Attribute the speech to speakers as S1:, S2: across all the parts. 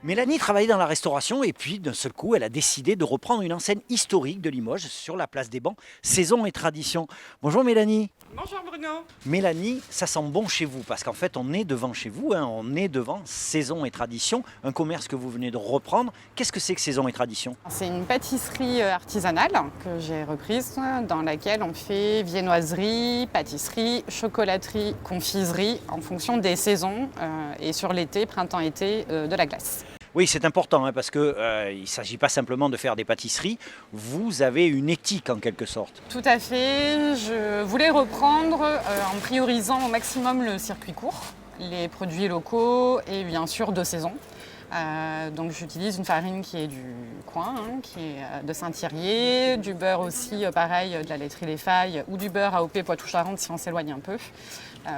S1: Mélanie travaillait dans la restauration et puis d'un seul coup, elle a décidé de reprendre une enseigne historique de Limoges sur la place des Bancs, Saison et Tradition. Bonjour Mélanie.
S2: Bonjour Bruno.
S1: Mélanie, ça sent bon chez vous parce qu'en fait on est devant chez vous, on est devant Saison et Tradition, un commerce que vous venez de reprendre. Qu'est-ce que c'est que Saison et Tradition?
S2: C'est une pâtisserie artisanale que j'ai reprise dans laquelle on fait viennoiserie, pâtisserie, chocolaterie, confiserie en fonction des saisons et sur l'été, printemps-été, de la glace.
S1: Oui, c'est important parce qu'il ne s'agit pas simplement de faire des pâtisseries, vous avez une éthique en quelque sorte.
S2: Tout à fait, je voulais reprendre en priorisant au maximum le circuit court, les produits locaux et bien sûr de saison. Donc j'utilise une farine qui est du coin, qui est de Saint-Thirier, du beurre aussi pareil de la laiterie Les Failles ou du beurre AOP Poitou-Charentes si on s'éloigne un peu.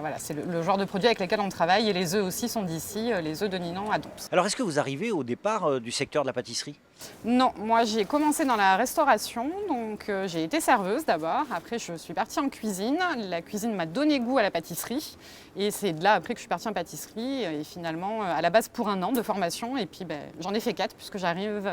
S2: Voilà, c'est le genre de produit avec lesquels on travaille et les œufs aussi sont d'ici, les œufs de Ninan à Doms.
S1: Alors est-ce que vous arrivez au départ du secteur de la pâtisserie?
S2: Non, moi j'ai commencé dans la restauration, donc j'ai été serveuse d'abord, après je suis partie en cuisine, la cuisine m'a donné goût à la pâtisserie et c'est de là après que je suis partie en pâtisserie et finalement à la base pour 1 an de formation et puis j'en ai fait 4 puisque j'arrive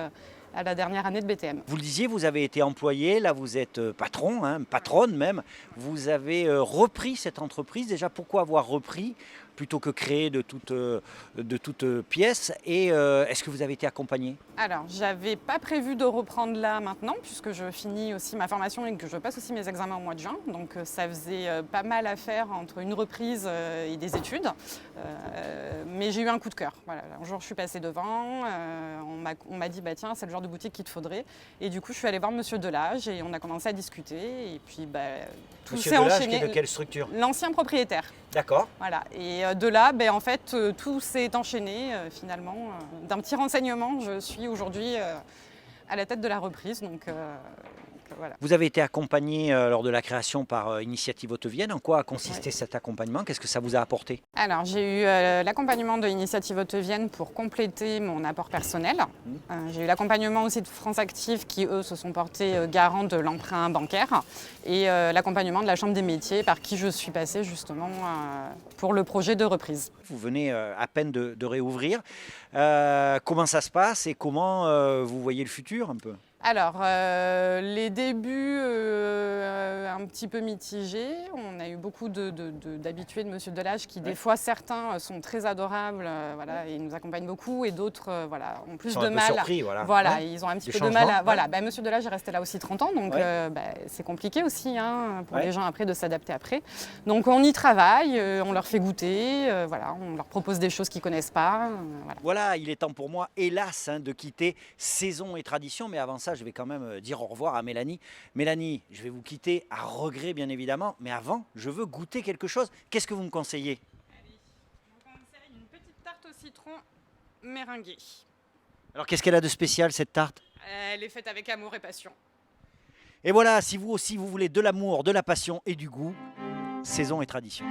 S2: à la dernière année de BTM.
S1: Vous le disiez, vous avez été employé, là vous êtes patron, patronne même. Vous avez repris cette entreprise. Déjà, pourquoi avoir repris plutôt que créer de toutes pièces? Et est-ce que vous avez été accompagné?
S2: Alors, j'avais pas prévu de reprendre là maintenant puisque je finis aussi ma formation et que je passe aussi mes examens au mois de juin. Donc ça faisait pas mal à faire entre une reprise et des études. Mais j'ai eu un coup de cœur. Voilà, un jour je suis passée devant, on m'a dit tiens, c'est le genre de boutique qu'il te faudrait. Et du coup, je suis allée voir Monsieur Delage et on a commencé à discuter. Et puis tout s'est enchaîné.
S1: Qui est de quelle structure?
S2: L'ancien propriétaire.
S1: D'accord.
S2: Voilà. Et de là, en fait, tout s'est enchaîné finalement. D'un petit renseignement, je suis aujourd'hui à la tête de la reprise. Donc, voilà.
S1: Vous avez été accompagné lors de la création par Initiative Haute-Vienne. En quoi a consisté cet accompagnement? Qu'est-ce que ça vous a apporté?
S2: Alors, j'ai eu l'accompagnement de Initiative Haute-Vienne pour compléter mon apport personnel. J'ai eu l'accompagnement aussi de France Active qui, eux, se sont portés garants de l'emprunt bancaire. Et l'accompagnement de la Chambre des métiers par qui je suis passée justement pour le projet de reprise.
S1: Vous venez à peine de réouvrir. Comment ça se passe et comment vous voyez le futur un peu?
S2: Alors, les débuts un petit peu mitigés. On a eu beaucoup d'habitués de Monsieur Delage qui, des fois, certains sont très adorables, voilà, et ils nous accompagnent beaucoup, et d'autres voilà, ont plus de mal.
S1: Surpris, voilà.
S2: Voilà,
S1: Ouais.
S2: ils ont un petit
S1: Des
S2: peu de mal.
S1: changements,
S2: Voilà, Monsieur Delage est resté là aussi 30 ans, donc c'est compliqué aussi pour
S1: Ouais.
S2: les gens après de s'adapter après. Donc, on y travaille, on leur fait goûter, voilà, on leur propose des choses qu'ils ne connaissent pas. Voilà.
S1: Voilà, il est temps pour moi, hélas, de quitter Saison et Tradition. Mais avant ça, je vais quand même dire au revoir à Mélanie. Mélanie, je vais vous quitter à regret, bien évidemment. Mais avant, je veux goûter quelque chose. Qu'est-ce que vous me conseillez?
S2: Allez, je vous conseille une petite tarte au citron meringuée.
S1: Alors, qu'est-ce qu'elle a de spécial, cette tarte?
S2: Elle est faite avec amour et passion.
S1: Et voilà, si vous aussi, vous voulez de l'amour, de la passion et du goût, Saison et Tradition.